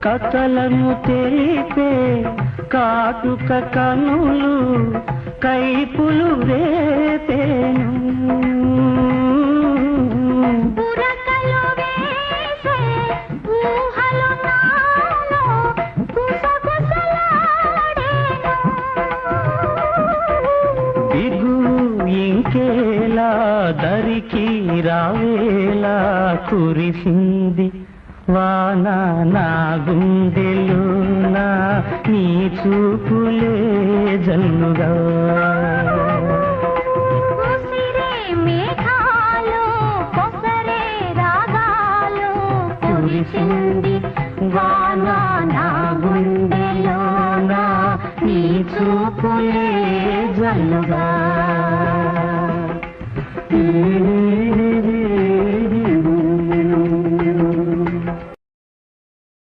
కథలను తెలిపే కాటుక కనులు కైపులు రేపేను ఇంకేలా దరికి రావేలా కురిసింది వాన నా గుండెలోనా నీ చూపులే జల్లుగా కురిసింది వాన నా గుండెలోనా నీ చూపులే జల్లుగా